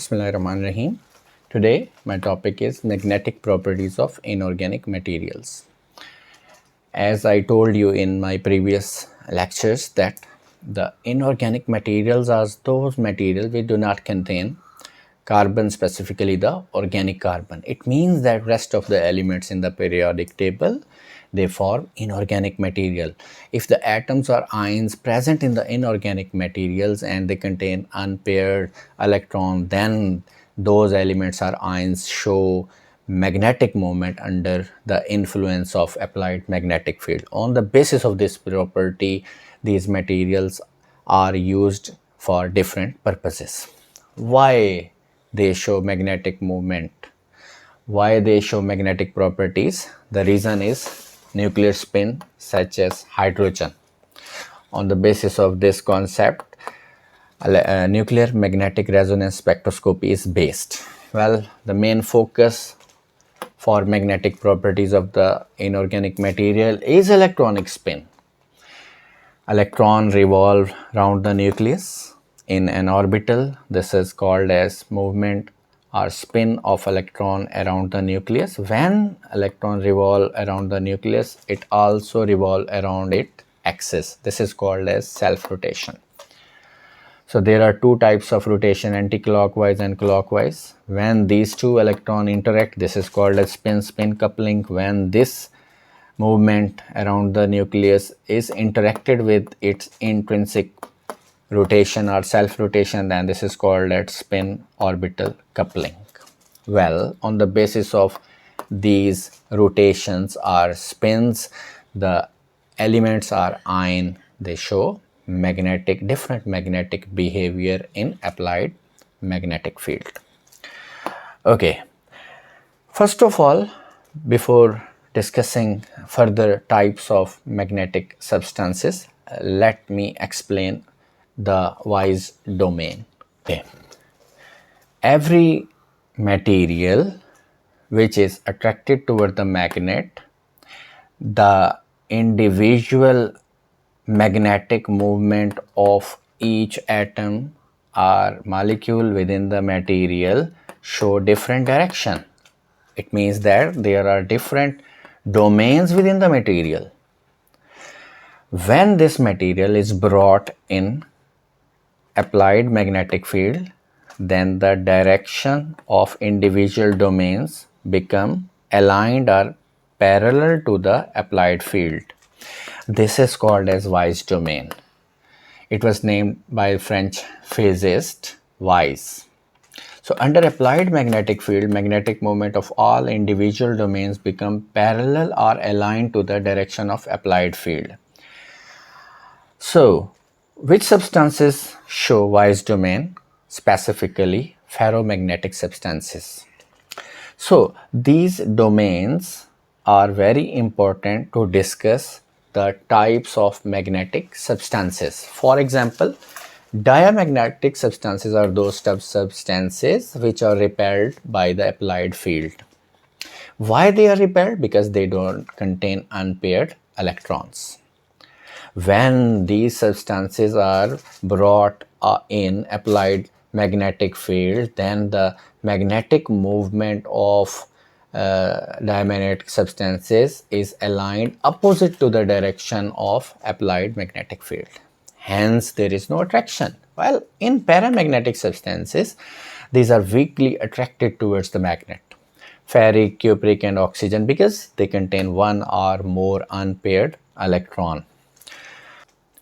Bismillahirrahmanirrahim. Today my topic is magnetic properties of inorganic materials. As I told you in my previous lectures that the inorganic materials are those materials which do not contain carbon, specifically the organic carbon. It means that rest of the elements in the periodic table, they form inorganic material. If the atoms or ions present in the inorganic materials and they contain unpaired electron, then those elements or ions show magnetic moment under the influence of applied magnetic field. On the basis of this property, these materials are used for different purposes. Why they show magnetic movement? Why they show magnetic properties? The reason is nuclear spin such as hydrogen. On the basis of this concept, nuclear magnetic resonance spectroscopy is based. Well, the main focus for magnetic properties of the inorganic material is electronic spin. Electron revolve around the nucleus in an orbital. This is called as movement or spin of electron around the nucleus. When electron revolve around the nucleus, it also revolve around its axis. This is called as self-rotation. So there are two types of rotation, anti-clockwise and clockwise. When these two electrons interact, this is called as spin-spin coupling. When this movement around the nucleus is interacted with its intrinsic rotation or self-rotation, then this is called as spin orbital coupling. Well, on the basis of these rotations or spins, the elements are ion, they show different magnetic behavior in applied magnetic field. Okay, first of all, before discussing further types of magnetic substances, let me explain the wise domain. Okay. Every material which is attracted toward the magnet, the individual magnetic movement of each atom or molecule within the material show different direction. It means that there are different domains within the material. When this material is brought in applied magnetic field, then the direction of individual domains become aligned or parallel to the applied field. This is called as Wise domain. It was named by French physicist Wise. So under applied magnetic field, magnetic moment of all individual domains become parallel or aligned to the direction of applied field. So which substances show Wise domain? Specifically ferromagnetic substances. So these domains are very important to discuss the types of magnetic substances. For example, diamagnetic substances are those substances which are repelled by the applied field. Why they are repelled? Because they don't contain unpaired electrons. When these substances are brought in applied magnetic field, then the magnetic movement of diamagnetic substances is aligned opposite to the direction of applied magnetic field. Hence, there is no attraction. While in paramagnetic substances, these are weakly attracted towards the magnet. Ferric, cupric and oxygen, because they contain one or more unpaired electron.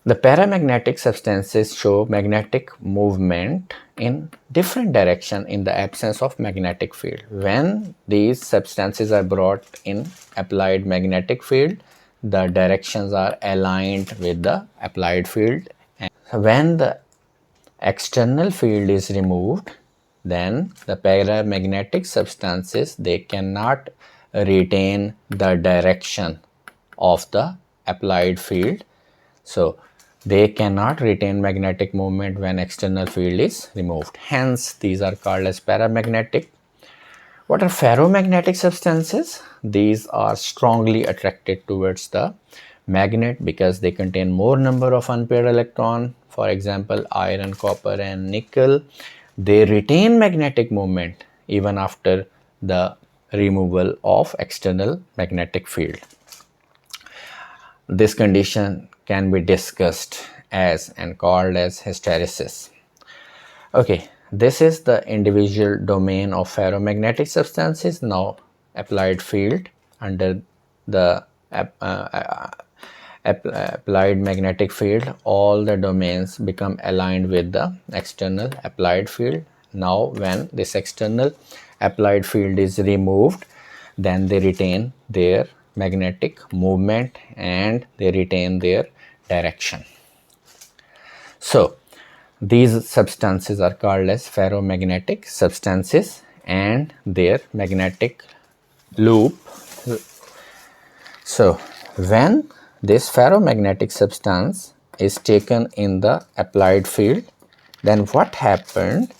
The paramagnetic substances show magnetic movement in different direction in the absence of magnetic field. When these substances are brought in applied magnetic field, the directions are aligned with the applied field. And when the external field is removed, then the paramagnetic substances, they cannot retain the direction of the applied field. So they cannot retain magnetic moment when external field is removed. Hence, these are called as paramagnetic. What are ferromagnetic substances? These are strongly attracted towards the magnet because they contain more number of unpaired electron. For example, iron, copper and nickel. they retain magnetic moment even after the removal of external magnetic field. This condition can be discussed as and called as hysteresis. Okay, this is the individual domain of ferromagnetic substances. Now applied field under the applied magnetic field, all the domains become aligned with the external applied field. Now when this external applied field is removed, then they retain their magnetic movement and they retain their direction. So these substances are called as ferromagnetic substances and their magnetic loop. So when this ferromagnetic substance is taken in the applied field, then what happened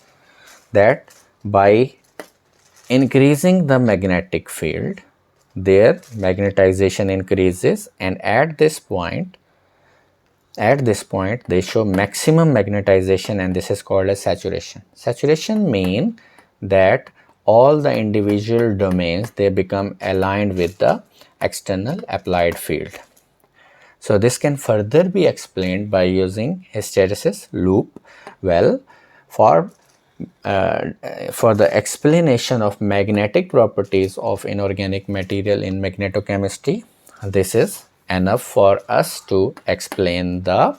that by increasing the magnetic field, their magnetization increases, and at this point they show maximum magnetization, and this is called as saturation. Saturation means that all the individual domains, they become aligned with the external applied field. So this can further be explained by using hysteresis loop. Well, for the explanation of magnetic properties of inorganic material in magnetochemistry, this is enough for us to explain the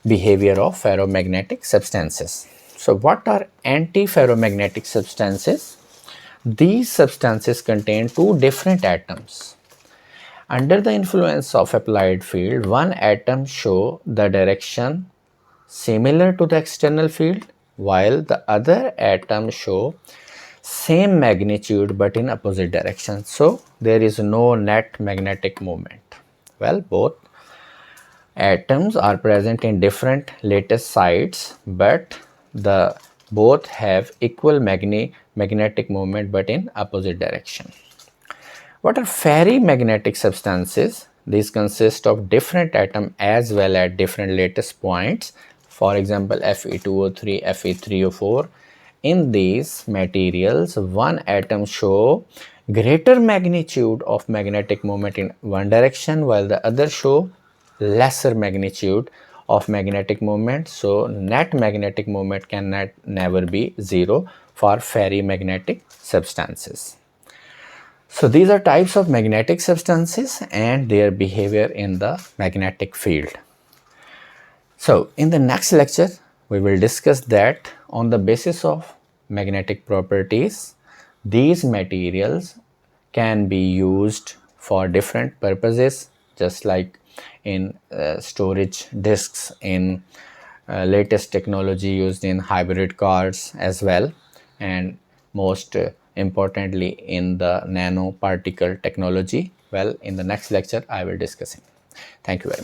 behavior of ferromagnetic substances. So what are antiferromagnetic substances? These substances contain two different atoms. Under the influence of applied field, one atom show the direction similar to the external field, while the other atom show same magnitude but in opposite direction. So there is no net magnetic moment. Well, both atoms are present in different lattice sites, but both have equal magnetic moment but in opposite direction. What are ferromagnetic substances? These consist of different atoms as well at different lattice points. For example, Fe2O3, Fe3O4. In these materials, one atom show greater magnitude of magnetic moment in one direction, while the other show lesser magnitude of magnetic moment. So net magnetic moment can never be zero for ferromagnetic substances. So these are types of magnetic substances and their behavior in the magnetic field. So in the next lecture, we will discuss that on the basis of magnetic properties, these materials can be used for different purposes, just like in storage disks, in latest technology used in hybrid cars as well, and most importantly in the nanoparticle technology. Well, in the next lecture I will discuss it. Thank you very much.